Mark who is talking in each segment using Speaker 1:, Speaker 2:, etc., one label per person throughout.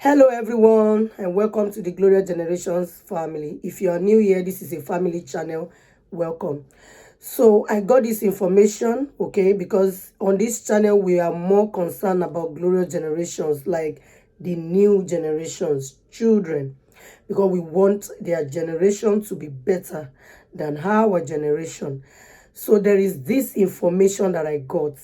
Speaker 1: Hello everyone and welcome to the Glorious Generations family. If you are new here, this is a family channel. Welcome. So I got this information, okay, because on this channel we are more concerned about glorious generations, like the new generations, children, because we want their generation to be better than our generation. So there is this information that I got.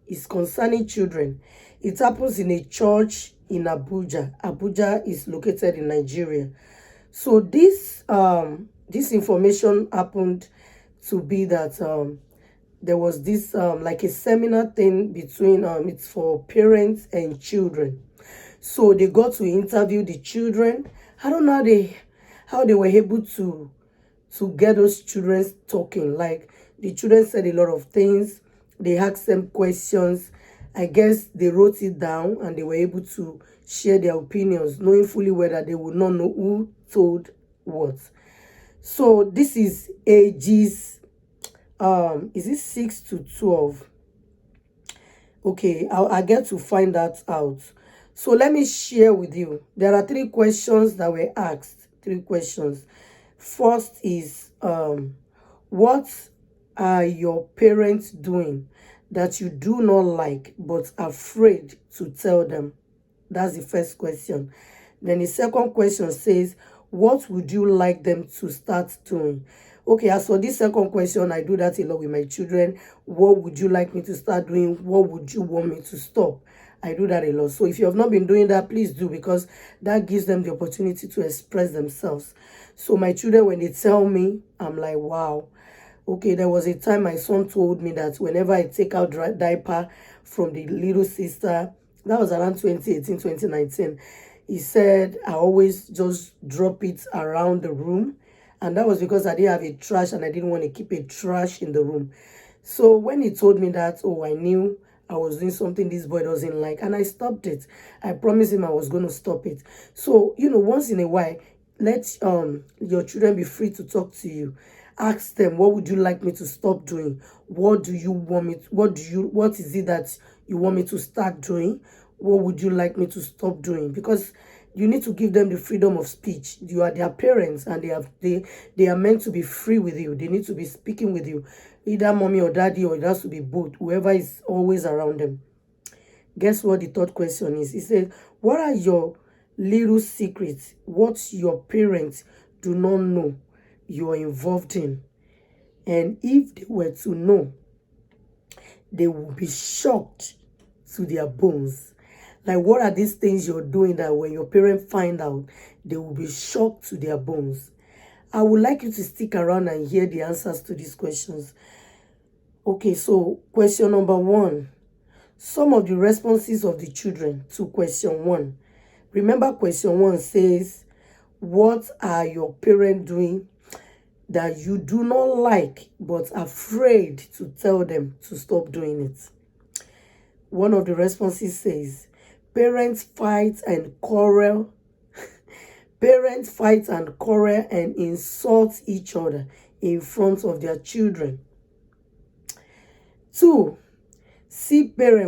Speaker 1: It's concerning children. It happens in a church in Abuja. Abuja is located in Nigeria. So this information happened to be that there was this like a seminar thing between it's for parents and children. So they got to interview the children. I don't know how they were able to get those children talking. Like the children said a lot of things. They asked them questions. I guess they wrote it down and they were able to share their opinions, knowing fully well that they would not know who told what. So this is ages, is it 6 to 12? Okay, I get to find that out. So let me share with you. There are 3 questions that were asked. 3 questions. First is, what are your parents doing that you do not like but afraid to tell them? That's the first question. Then the second question says, what would you like them to start doing? Okay, as for this second question, I do that a lot with my children. What would you like me to start doing? What would you want me to stop? I do that a lot. So if you have not been doing that, please do, because that gives them the opportunity to express themselves. So my children, when they tell me, I'm like, wow. Okay, there was a time my son told me that whenever I take out diaper from the little sister, that was around 2018, 2019, he said I always just drop it around the room. And that was because I didn't have a trash and I didn't want to keep a trash in the room. So when he told me that, oh, I knew I was doing something this boy doesn't like, and I stopped it. I promised him I was going to stop it. So, once in a while, let your children be free to talk to you. Ask them, what would you like me to stop doing? What do you want me what is it that you want me to start doing? What would you like me to stop doing? Because you need to give them the freedom of speech. You are their parents and they are meant to be free with you. They need to be speaking with you. Either mommy or daddy, or it has to be both. Whoever is always around them. Guess what the third question is? It says, what are your little secrets? What your parents do not know you're involved in? And if they were to know, they will be shocked to their bones. Like, what are these things you're doing that when your parents find out, they will be shocked to their bones? I would like you to stick around and hear the answers to these questions. Okay, so question number 1. Some of the responses of the children to question 1. Remember, question 1 says, what are your parents doing that you do not like but afraid to tell them to stop doing it? One of the responses says, parents fight and quarrel. Parents fight and quarrel and insult each other in front of their children. 2,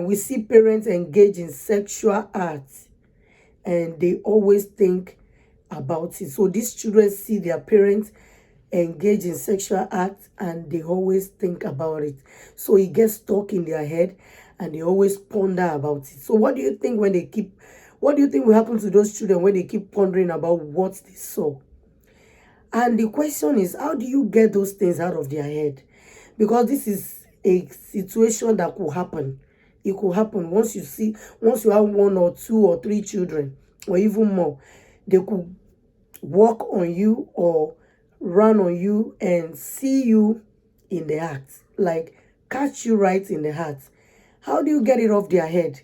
Speaker 1: we see parents engage in sexual acts and they always think about it. So these children see their parents engage in sexual acts and they always think about it. So it gets stuck in their head and they always ponder about it. So what do you think will happen to those children when they keep pondering about what they saw? And the question is, how do you get those things out of their head? Because this is a situation that could happen. It could happen once you have 1 or 2 or 3 children or even more. They could walk on you or run on you and see you in the act, like catch you right in the act. How do you get it off their head?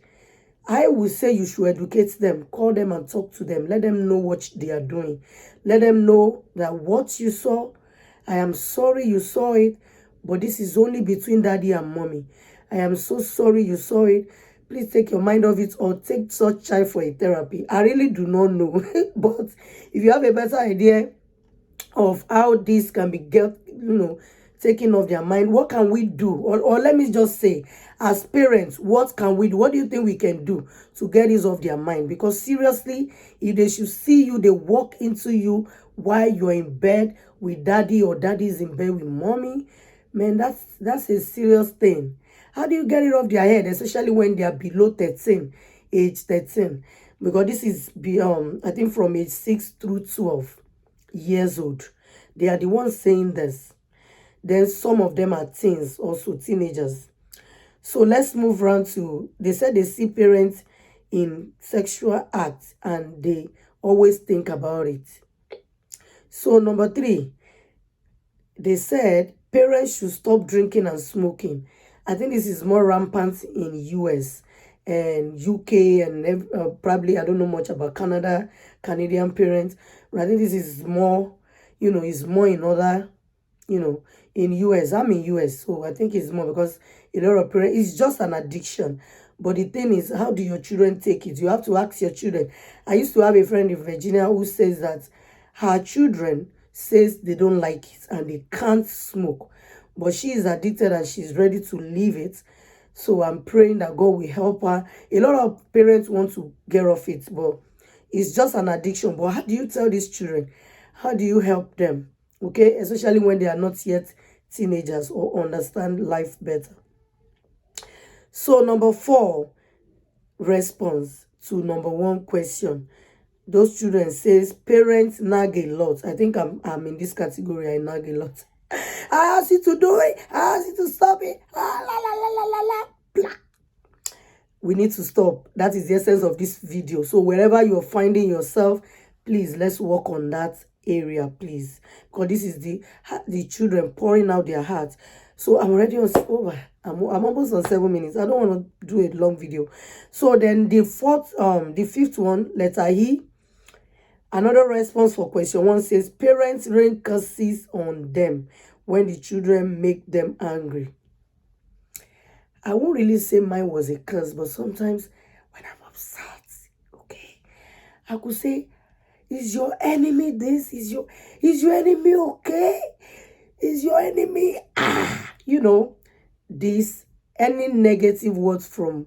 Speaker 1: I would say you should educate them, call them and talk to them. Let them know what they are doing. Let them know that what you saw, I am sorry you saw it, but this is only between daddy and mommy. I am so sorry you saw it. Please take your mind off it or take such child for a therapy. I really do not know. But if you have a better idea of how this can be taking off their mind. What can we do? Or let me just say, as parents, what can we do? What do you think we can do to get this off their mind? Because seriously, if they should see you, they walk into you while you're in bed with daddy, or daddy's in bed with mommy, man, that's a serious thing. How do you get it off their head, especially when they are below 13, age 13? Because this is I think from age 6 through 12 years old. They are the ones saying this. Then some of them are teens, also teenagers. So let's move around to, they said they see parents in sexual acts and they always think about it. So number 3, they said parents should stop drinking and smoking. I think this is more rampant in US and UK and probably, I don't know much about Canadian parents, but I think this is more, is more in other, in US. I'm in US, so I think it's more because a lot of parents, it's just an addiction. But the thing is, how do your children take it? You have to ask your children. I used to have a friend in Virginia who says that her children says they don't like it and they can't smoke, but she is addicted and she's ready to leave it. So I'm praying that God will help her. A lot of parents want to get off it, but it's just an addiction. But how do you tell these children? How do you help them? Okay, especially when they are not yet teenagers or understand life better. So number 4, response to number 1 question. Those children says parents nag a lot. I think I'm in this category. I nag a lot. I asked you to do it. I asked you to stop it. Ah, la, la, la, la, la, la, blah. We need to stop. That is the essence of this video. So wherever you're finding yourself, please, let's work on that area, please. Because this is the children pouring out their hearts. So I'm already on over. I'm almost on 7 minutes. I don't want to do a long video. So then the 5th one, letter E. Another response for question 1 says, parents rain curses on them when the children make them angry. I won't really say mine was a curse, but sometimes when I'm upset, okay, I could say, is your enemy this? Is your enemy okay? Is your enemy, this, any negative words from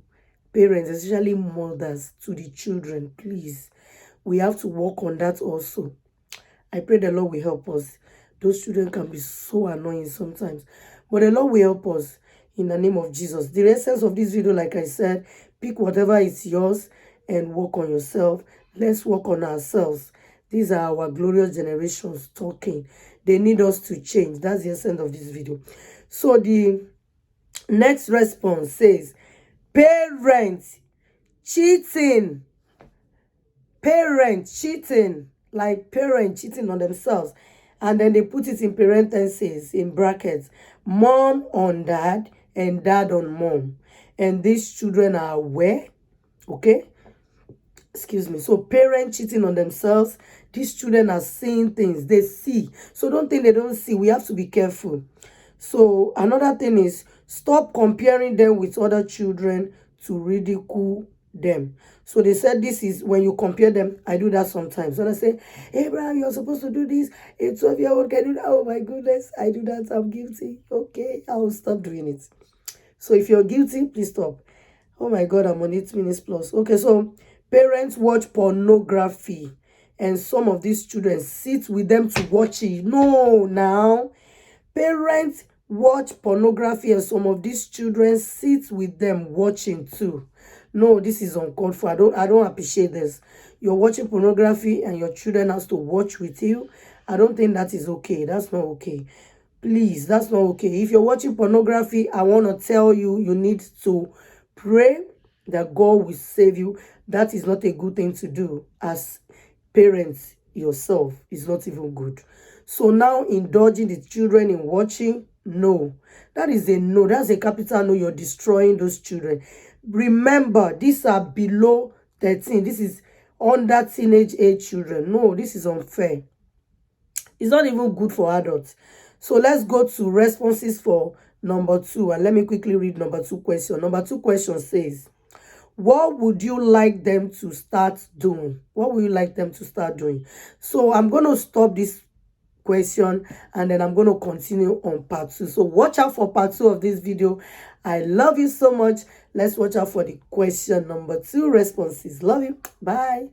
Speaker 1: parents, especially mothers, to the children, please. We have to work on that also. I pray the Lord will help us. Those children can be so annoying sometimes, but the Lord will help us in the name of Jesus. The essence of this video, like I said, pick whatever is yours and work on yourself. Let's work on ourselves. These are our glorious generations talking. They need us to change. That's the essence of this video. So the next response says, parents cheating. Parents cheating, like parents cheating on themselves. And then they put it in parentheses, in brackets, mom on dad and dad on mom. And these children are aware, okay? Excuse me. So parents cheating on themselves. These children are seeing things. They see. So don't think they don't see. We have to be careful. So another thing is, stop comparing them with other children to ridicule them. So they said this is when you compare them. I do that sometimes. When I say, hey, Brian, you're supposed to do this. A 12-year-old can do that. Oh, my goodness. I do that. I'm guilty. Okay, I will stop doing it. So if you're guilty, please stop. Oh, my God, I'm on 8 minutes plus. Okay, so parents watch pornography. And some of these children sit with them to watch it. No, now. Parents watch pornography and some of these children sit with them watching too. No, this is uncalled for. I don't appreciate this. You're watching pornography and your children has to watch with you. I don't think that is okay. That's not okay. Please, that's not okay. If you're watching pornography, I want to tell you, you need to pray that God will save you. That is not a good thing to do as parents yourself. It's not even good. So now indulging the children in watching, no. That is a no. That's a capital no. You're destroying those children. Remember, these are below 13. This is under teenage age children. No, this is unfair. It's not even good for adults. So let's go to responses for number 2. And let me quickly read number 2 question. Number 2 question says, what would you like them to start doing? What would you like them to start doing? So I'm going to stop this question, and then I'm going to continue on part 2. So watch out for part 2 of this video. I love you so much. Let's watch out for the question number 2 responses. Love you. Bye.